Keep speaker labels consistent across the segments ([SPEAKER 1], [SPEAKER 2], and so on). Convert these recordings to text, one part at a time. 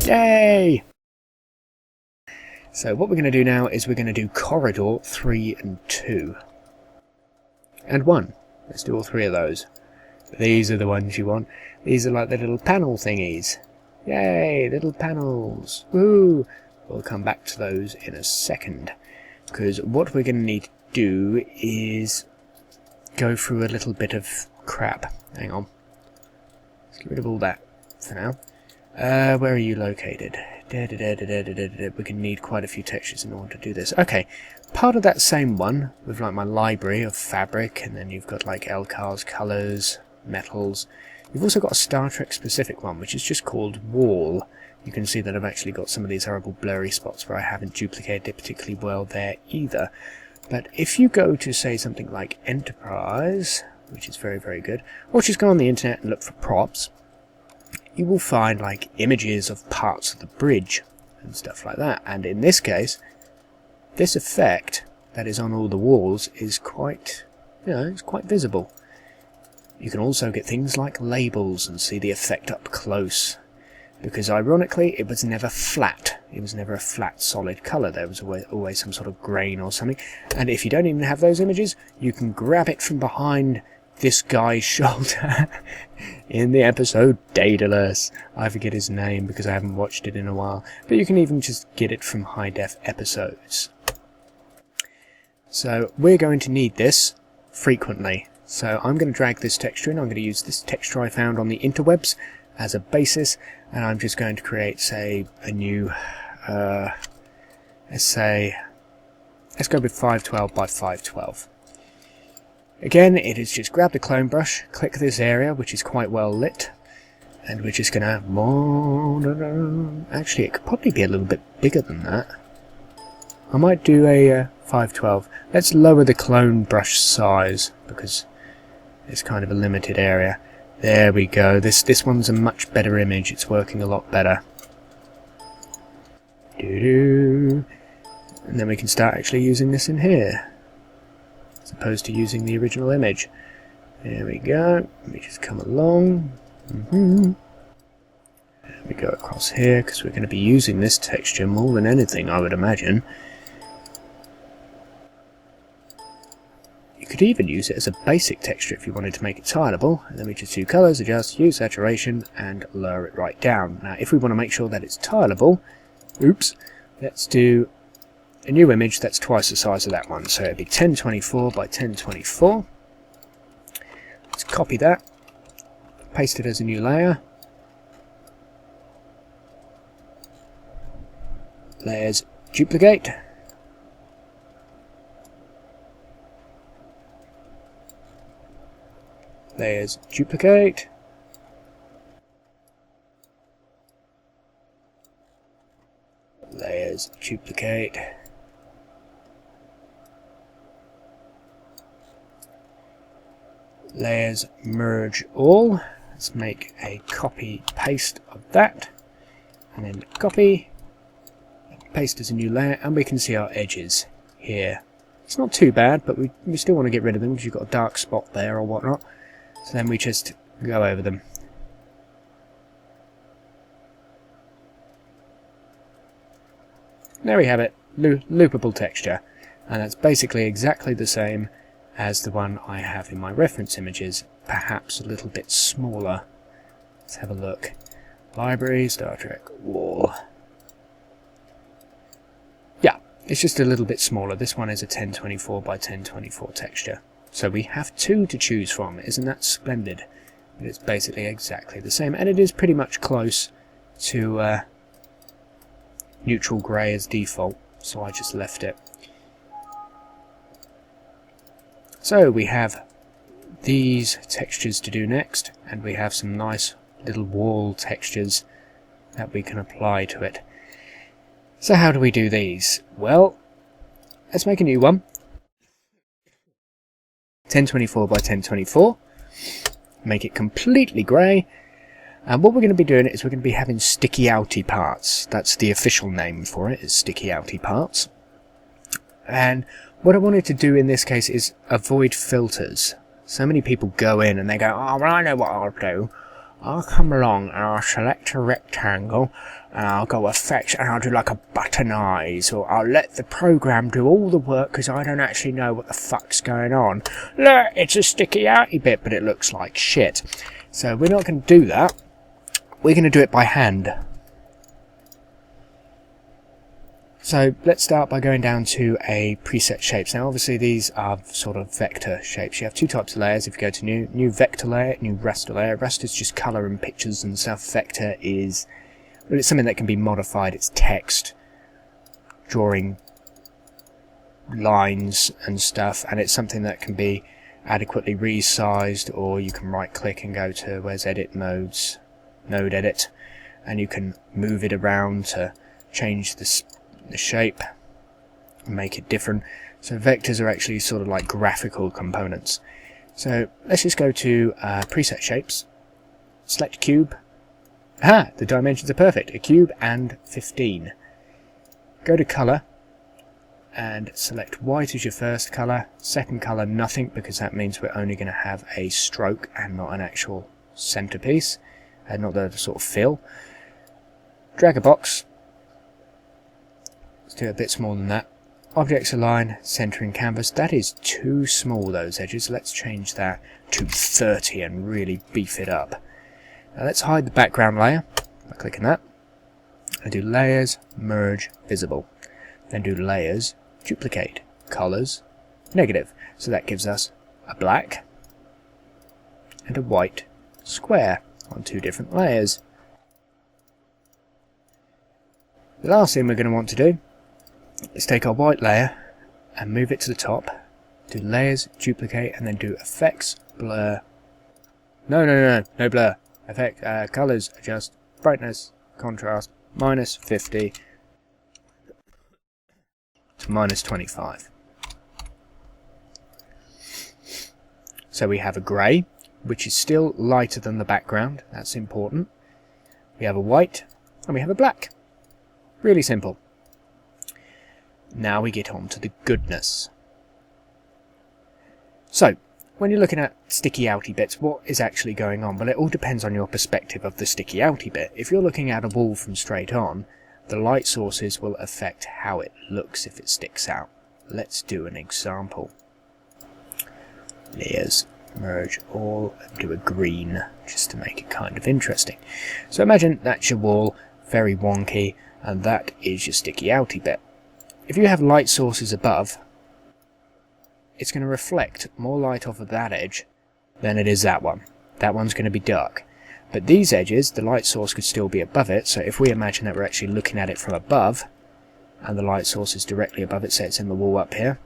[SPEAKER 1] Yay! So what we're going to do now is we're going to do corridor 3 and 2. And 1. Let's do all 3 of those. These are the ones you want. These are like the little panel thingies. Yay, little panels. Woo! We'll come back to those in a second. Because what we're going to need to do is go through a little bit of crap. Hang on. Let's get rid of all that for now. Where are you located? We're going to need quite a few textures in order to do this. Okay, part of that same one, with like my library of fabric, and then you've got like LCAR's colours, metals. You've also got a Star Trek specific one, which is just called Wall. You can see that I've actually got some of these horrible blurry spots where I haven't duplicated it particularly well there either. But if you go to, say, something like Enterprise, which is very, very good, or just go on the internet and look for props, you will find like images of parts of the bridge and stuff like that. And in this case, this effect that is on all the walls is quite, it's quite visible. You can also get things like labels and see the effect up close. Because ironically, it was never flat. It was never a flat, solid colour. There was always some sort of grain or something. And if you don't even have those images, you can grab it from behind this guy's shoulder in the episode Daedalus. I forget his name because I haven't watched it in a while. But you can even just get it from high-def episodes. So we're going to need this frequently. So I'm going to drag this texture in. I'm going to use this texture I found on the interwebs as a basis, and I'm just going to create, say, a new, let's go with 512 by 512. Again, it is just grab the clone brush, click this area, which is quite well lit, and we're just going to, actually it could probably be a little bit bigger than that. I might do a 512. Let's lower the clone brush size, because it's kind of a limited area. There we go. This one's a much better image. It's working a lot better. And then we can start actually using this in here, as opposed to using the original image. There we go. Let me just come along. There we go across here, because we're going to be using this texture more than anything, I would imagine. You could even use it as a basic texture if you wanted to make it tileable. And then we just do colours, adjust, use saturation, and lower it right down. Now, if we want to make sure that it's tileable, let's do a new image that's twice the size of that one. So it'd be 1024 by 1024. Let's copy that, paste it as a new layer. Layers, duplicate. Layers, duplicate. Layers, duplicate. Layers, merge all. Let's make a copy paste of that. And then copy. Paste as a new layer. And we can see our edges here. It's not too bad, but we still want to get rid of them because you've got a dark spot there or whatnot. So then we just go over them. There we have it, loopable texture, and that's basically exactly the same as the one I have in my reference images, perhaps a little bit smaller. Let's have a look. Library, Star Trek, Wall. Yeah, it's just a little bit smaller. This one is a 1024 by 1024 texture. So we have 2 to choose from. Isn't that splendid? But it's basically exactly the same, and it is pretty much close to neutral grey as default, so I just left it. So we have these textures to do next, and we have some nice little wall textures that we can apply to it. So how do we do these? Well, let's make a new one. 1024 by 1024, make it completely grey, and what we're going to be doing is we're going to be having sticky outy parts. That's the official name for it, is sticky outy parts. And what I wanted to do in this case is avoid filters. So many people go in and they go, oh, well, I know what I'll do. I'll come along and I'll select a rectangle and I'll go effects and I'll do like a button eyes, or I'll let the program do all the work because I don't actually know what the fuck's going on. Look, it's a sticky outy bit, but it looks like shit. So we're not going to do that. We're going to do it by hand. So let's start by going down to a preset shapes. Now obviously these are sort of vector shapes. You have two types of layers. If you go to new vector layer, new raster layer. Raster is just colour and pictures and stuff. Vector is, well, it's something that can be modified. It's text, drawing lines and stuff, and it's something that can be adequately resized, or you can right click and go to where's edit modes, node edit, and you can move it around to change the shape and make it different. So vectors are actually sort of like graphical components. So let's just go to preset shapes, select cube. Ah, the dimensions are perfect, a cube and 15. Go to color and select white as your first color, second color nothing, because that means we're only going to have a stroke and not an actual centerpiece, and not the sort of fill. Drag a box. Let's do a bit smaller than that. Objects align, centering canvas. That is too small, those edges. Let's change that to 30 and really beef it up. Now let's hide the background layer by clicking that. And do layers, merge, visible. Then do layers, duplicate, colors, negative. So that gives us a black and a white square on two different layers. The last thing we're going to want to do is take our white layer and move it to the top, do layers, duplicate, and then do effects, blur. No blur. Effect, colors, adjust, brightness, contrast, minus 50 to minus 25. So we have a grey, which is still lighter than the background. That's important. We have a white, and we have a black. Really simple. Now we get on to the goodness. So, when you're looking at sticky outy bits, what is actually going on? Well, it all depends on your perspective of the sticky outy bit. If you're looking at a wall from straight on, the light sources will affect how it looks if it sticks out. Let's do an example. Layers, merge all, and do a green, just to make it kind of interesting. So imagine that's your wall, very wonky, and that is your sticky outy bit. If you have light sources above, it's going to reflect more light off of that edge than it is that one. That one's going to be dark. But these edges, the light source could still be above it, so if we imagine that we're actually looking at it from above, and the light source is directly above it, say it's in the wall up here,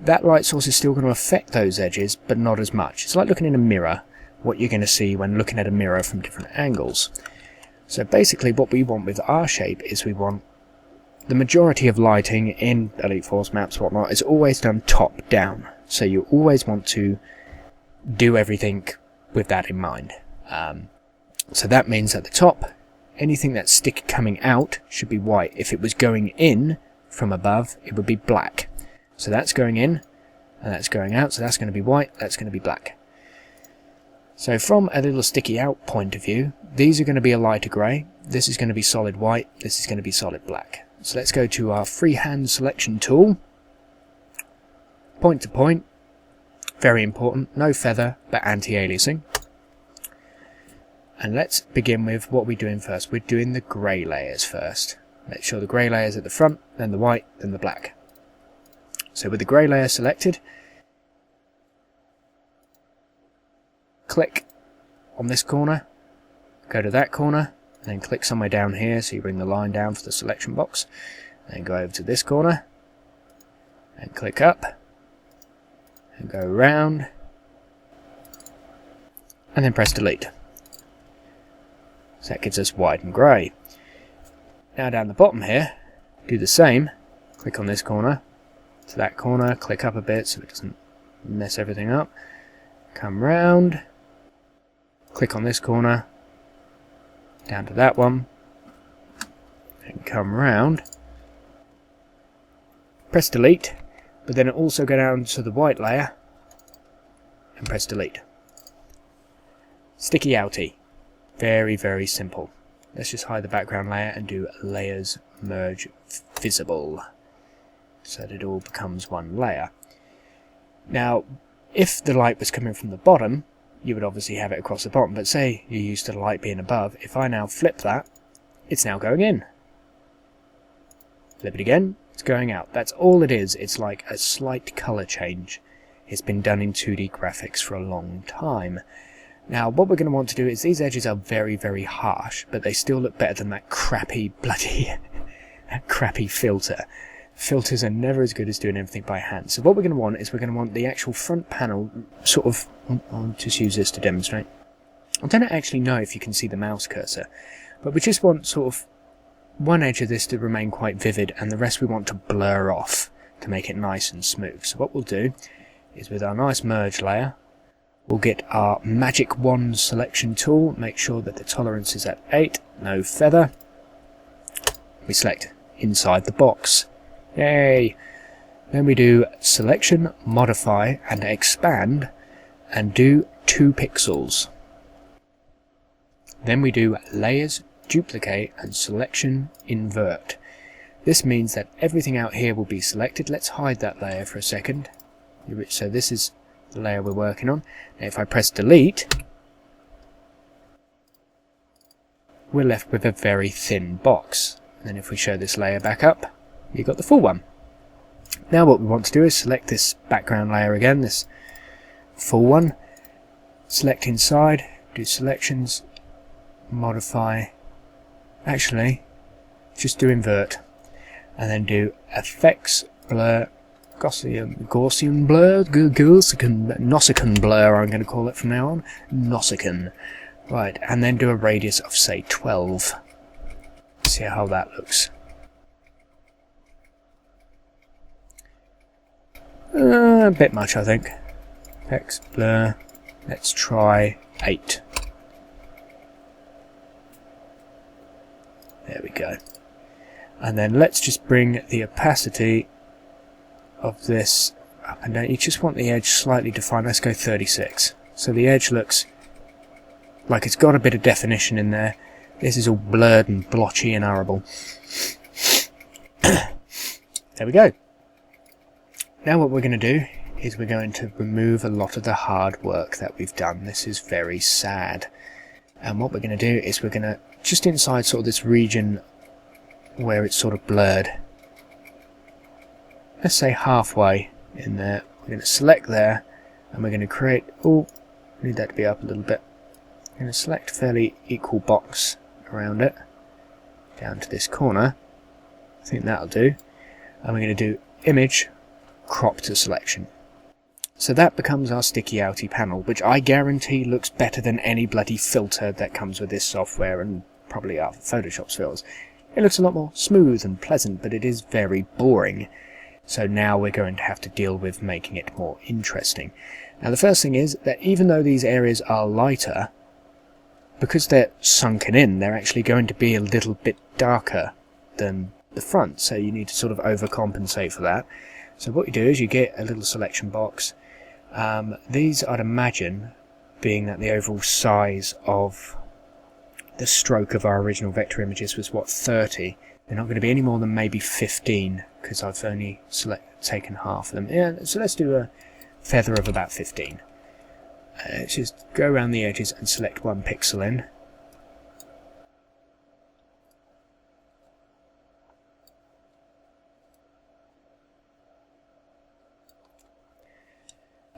[SPEAKER 1] that light source is still going to affect those edges, but not as much. It's like looking in a mirror, what you're going to see when looking at a mirror from different angles. So basically what we want with our shape is we want the majority of lighting in Elite Force maps, whatnot, is always done top down. So you always want to do everything with that in mind. So that means at the top, anything that's coming out should be white. If it was going in from above, it would be black. So that's going in, and that's going out, so that's going to be white, that's going to be black. So from a little sticky out point of view, these are going to be a lighter grey, this is going to be solid white, this is going to be solid black. So let's go to our freehand selection tool, point to point, very important, no feather, but anti-aliasing. And let's begin with what we're doing first. We're doing the grey layers first. Make sure the grey layers at the front, then the white, then the black. So with the grey layer selected, click on this corner, go to that corner, and then click somewhere down here, so you bring the line down for the selection box, then go over to this corner, and click up, and go around, and then press delete. So that gives us white and grey. Now down the bottom here, do the same, click on this corner, to that corner, click up a bit so it doesn't mess everything up, come round, click on this corner, down to that one, and come round, press delete, but then also go down to the white layer and press delete. Sticky outy. Very, very simple. Let's just hide the background layer and do layers merge visible, so that it all becomes one layer. Now, if the light was coming from the bottom, you would obviously have it across the bottom, but say you're used to the light being above, if I now flip that, it's now going in. Flip it again, it's going out. That's all it is. It's like a slight colour change. It's been done in 2D graphics for a long time. Now, what we're going to want to do is, these edges are very, very harsh, but they still look better than that crappy bloody that crappy filter. Filters are never as good as doing everything by hand. So what we're going to want is, we're going to want the actual front panel sort of... I'll just use this to demonstrate. I don't actually know if you can see the mouse cursor, but we just want sort of one edge of this to remain quite vivid, and the rest we want to blur off to make it nice and smooth. So what we'll do is, with our nice merge layer, we'll get our magic wand selection tool, make sure that the tolerance is at 8, no feather. We select inside the box. Yay! Then we do selection, modify and expand, and do 2 pixels. Then we do layers, duplicate and selection, invert. This means that everything out here will be selected. Let's hide that layer for a second. So this is the layer we're working on. Now if I press delete, we're left with a very thin box. And then if we show this layer back up, you've got the full one. Now what we want to do is select this background layer again, this full one, select inside, do selections, modify, actually just do invert, and then do effects, blur, Gaussian blur, Nossican blur I'm going to call it from now on, Nossican. Right, and then do a radius of say 12. See how that looks. A bit much, I think. Effects, blur, let's try 8. There we go. And then let's just bring the opacity of this up and down. You just want the edge slightly defined. Let's go 36. So the edge looks like it's got a bit of definition in there. This is all blurred and blotchy and horrible. There we go. Now what we're going to do is, we're going to remove a lot of the hard work that we've done. This is very sad. And what we're going to do is, we're going to, just inside sort of this region where it's sort of blurred, let's say halfway in there, we're going to select there, and we're going to create, oh, need that to be up a little bit. I'm going to select a fairly equal box around it, down to this corner. I think that'll do. And we're going to do image, crop to selection. So that becomes our sticky outy panel, which I guarantee looks better than any bloody filter that comes with this software, and probably our Photoshop's filters. It looks a lot more smooth and pleasant, but it is very boring. So now we're going to have to deal with making it more interesting. Now the first thing is that, even though these areas are lighter, because they're sunken in, they're actually going to be a little bit darker than the front, so you need to sort of overcompensate for that. So what you do is, you get a little selection box. These, I'd imagine, being that the overall size of the stroke of our original vector images was, what, 30? They're not going to be any more than maybe 15, because I've only taken half of them. Yeah, so let's do a feather of about 15. Let's just go around the edges and select 1 pixel in.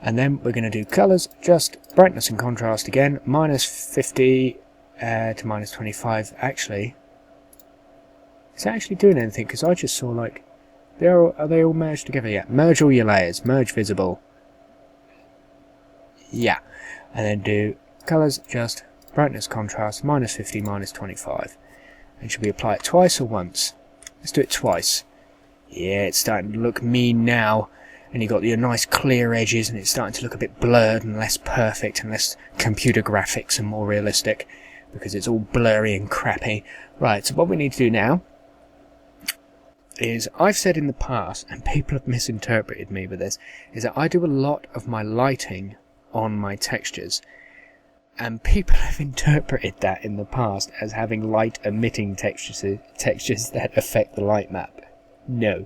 [SPEAKER 1] And then we're going to do colours, just brightness and contrast again, minus 50 to minus 25. Actually, is that actually doing anything? Because I just saw, like, are they all merged together? Yeah, merge all your layers, merge visible. Yeah, and then do colours, just brightness, contrast, minus 50, minus 25. And should we apply it twice or once? Let's do it twice. Yeah, it's starting to look mean now. And you've got your nice clear edges, and it's starting to look a bit blurred and less perfect and less computer graphics and more realistic, because it's all blurry and crappy. Right, so what we need to do now is, I've said in the past, and people have misinterpreted me with this, is that I do a lot of my lighting on my textures. and people have interpreted that in the past as having light emitting textures that affect the light map. No.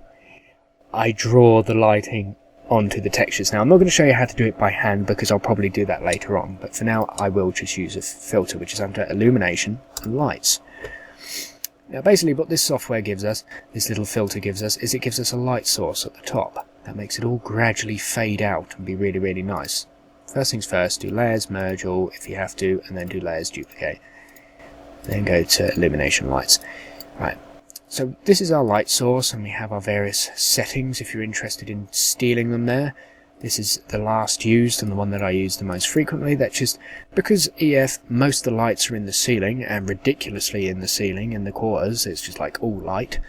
[SPEAKER 1] I draw the lighting onto the textures. Now, I'm not going to show you how to do it by hand because I'll probably do that later on, but for now I will just use a filter which is under illumination and lights. Now basically what this software gives us, this little filter gives us, is it gives us a light source at the top. That makes it all gradually fade out and be really, really nice. First things first, do layers, merge all if you have to, and then do layers, duplicate. Then go to illumination lights. Right. So this is our light source, and we have our various settings if you're interested in stealing them there. This is the last used and the one that I use the most frequently. That's just because EF, most of the lights are in the ceiling, and ridiculously in the ceiling, in the quarters, it's just like all light.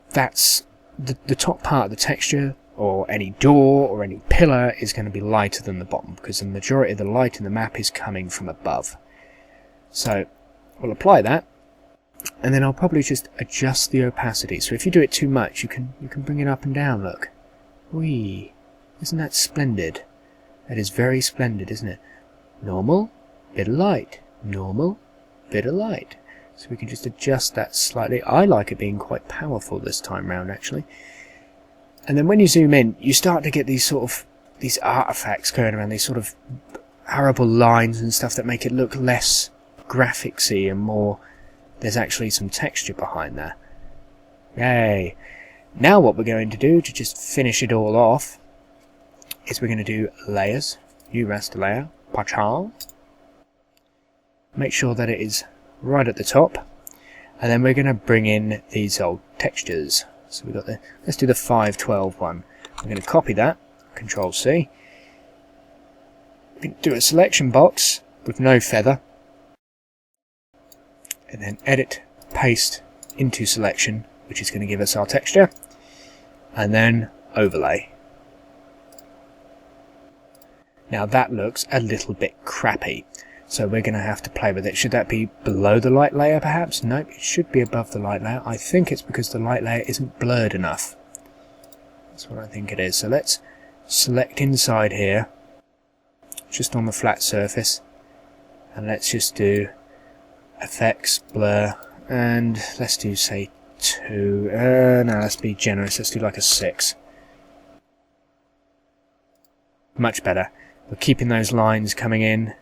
[SPEAKER 1] That's the top part of the texture, or any door, or any pillar, is going to be lighter than the bottom, because the majority of the light in the map is coming from above. So we'll apply that. And then I'll probably just adjust the opacity. So if you do it too much, you can bring it up and down, look. Whee! Isn't that splendid? That is very splendid, isn't it? Normal, bit of light. Normal, bit of light. So we can just adjust that slightly. I like it being quite powerful this time round, actually. And then when you zoom in, you start to get these these artifacts going around, these sort of horrible lines and stuff that make it look less graphicsy and more... There's actually some texture behind there. Yay! Now what we're going to do to just finish it all off is we're going to do layers, new raster layer, pachal. Make sure that it is right at the top, and then we're going to bring in these old textures. So we've got let's do the 512 one. I'm going to copy that, Control C. Do a selection box with no feather. And then edit, paste into selection, which is going to give us our texture, and then overlay. Now that looks a little bit crappy, so we're going to have to play with it. Should that be below the light layer perhaps? Nope, it should be above the light layer. I think it's because the light layer isn't blurred enough. That's what I think it is. So let's select inside here, just on the flat surface, and let's just do effects, blur, and let's do say 2. No, let's be generous, let's do like a 6. Much better. We're keeping those lines coming in.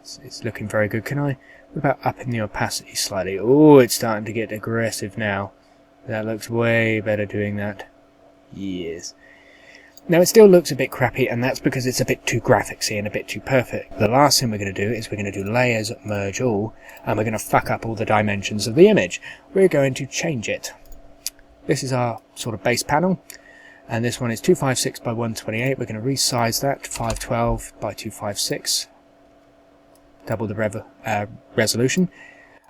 [SPEAKER 1] It's looking very good. Can I, what about upping the opacity slightly? Oh, it's starting to get aggressive now. That looks way better doing that. Yes. Now it still looks a bit crappy, and that's because it's a bit too graphicsy and a bit too perfect. The last thing we're going to do is we're going to do layers, merge all, and we're going to fuck up all the dimensions of the image. We're going to change it. This is our sort of base panel, and this one is 256 by 128. We're going to resize that to 512 by 256, double the resolution,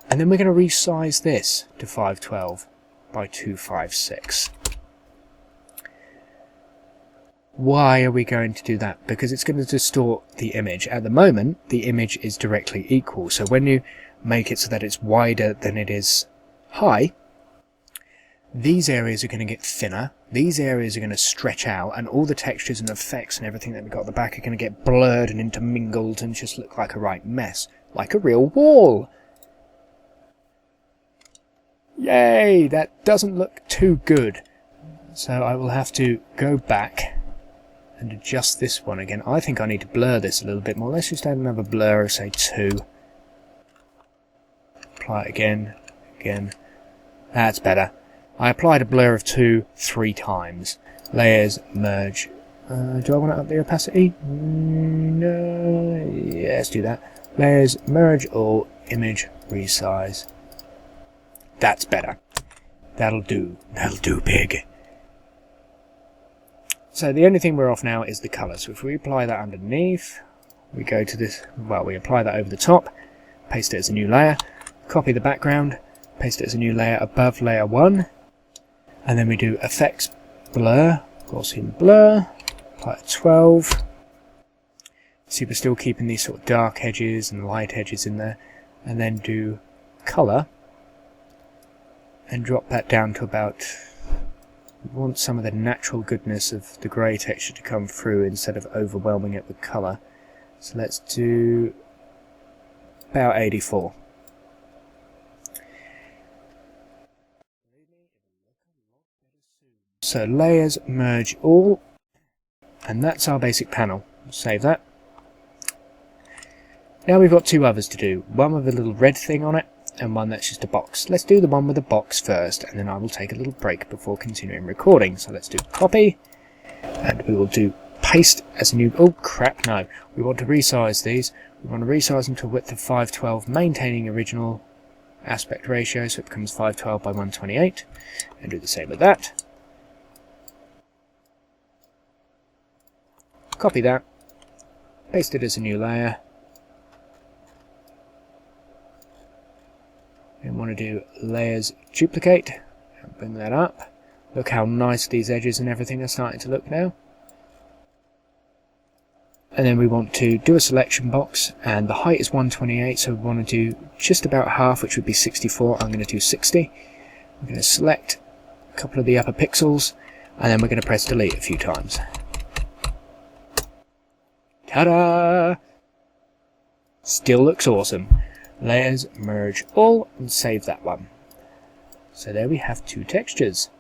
[SPEAKER 1] and then we're going to resize this to 512 by 256. Why are we going to do that? Because it's going to distort the image. At the moment, the image is directly equal. So when you make it so that it's wider than it is high, these areas are going to get thinner. These areas are going to stretch out, and all the textures and effects and everything that we've got at the back are going to get blurred and intermingled and just look like a right mess. Like a real wall. Yay! That doesn't look too good. So I will have to go back and adjust this one again. I think I need to blur this a little bit more. Let's just add another blur of say 2. Apply it again. That's better. I applied a blur of 2 3 times. Layers, merge. Do I want to up the opacity? No. Yeah, let's do that. Layers, merge all, image, resize. That's better. That'll do. That'll do big. So the only thing we're off now is the colour. So if we apply that underneath, we go to this, well, we apply that over the top, paste it as a new layer, copy the background, paste it as a new layer above layer 1, and then we do effects, blur, Gaussian blur, apply a 12. See, we're still keeping these sort of dark edges and light edges in there, and then do colour, and drop that down to about... We want some of the natural goodness of the grey texture to come through instead of overwhelming it with colour. So let's do about 84. So layers, merge all, and that's our basic panel. Save that. Now we've got two others to do, one with a little red thing on it, and one that's just a box. Let's do the one with the box first, and then I will take a little break before continuing recording. So let's do copy, and we will do paste as a new... Oh crap, no. We want to resize these. We want to resize them to a width of 512, maintaining original aspect ratio, so it becomes 512 by 128, and do the same with that. Copy that, paste it as a new layer, and want to do layers duplicate, and bring that up. Look how nice these edges and everything are starting to look now. And then we want to do a selection box, and the height is 128, so we want to do just about half, which would be 64. I'm going to do 60. I'm going to select a couple of the upper pixels, and then we're going to press delete a few times. Ta-da! Still looks awesome. Layers, merge all, and save that one. So there we have two textures.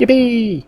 [SPEAKER 1] Yippee!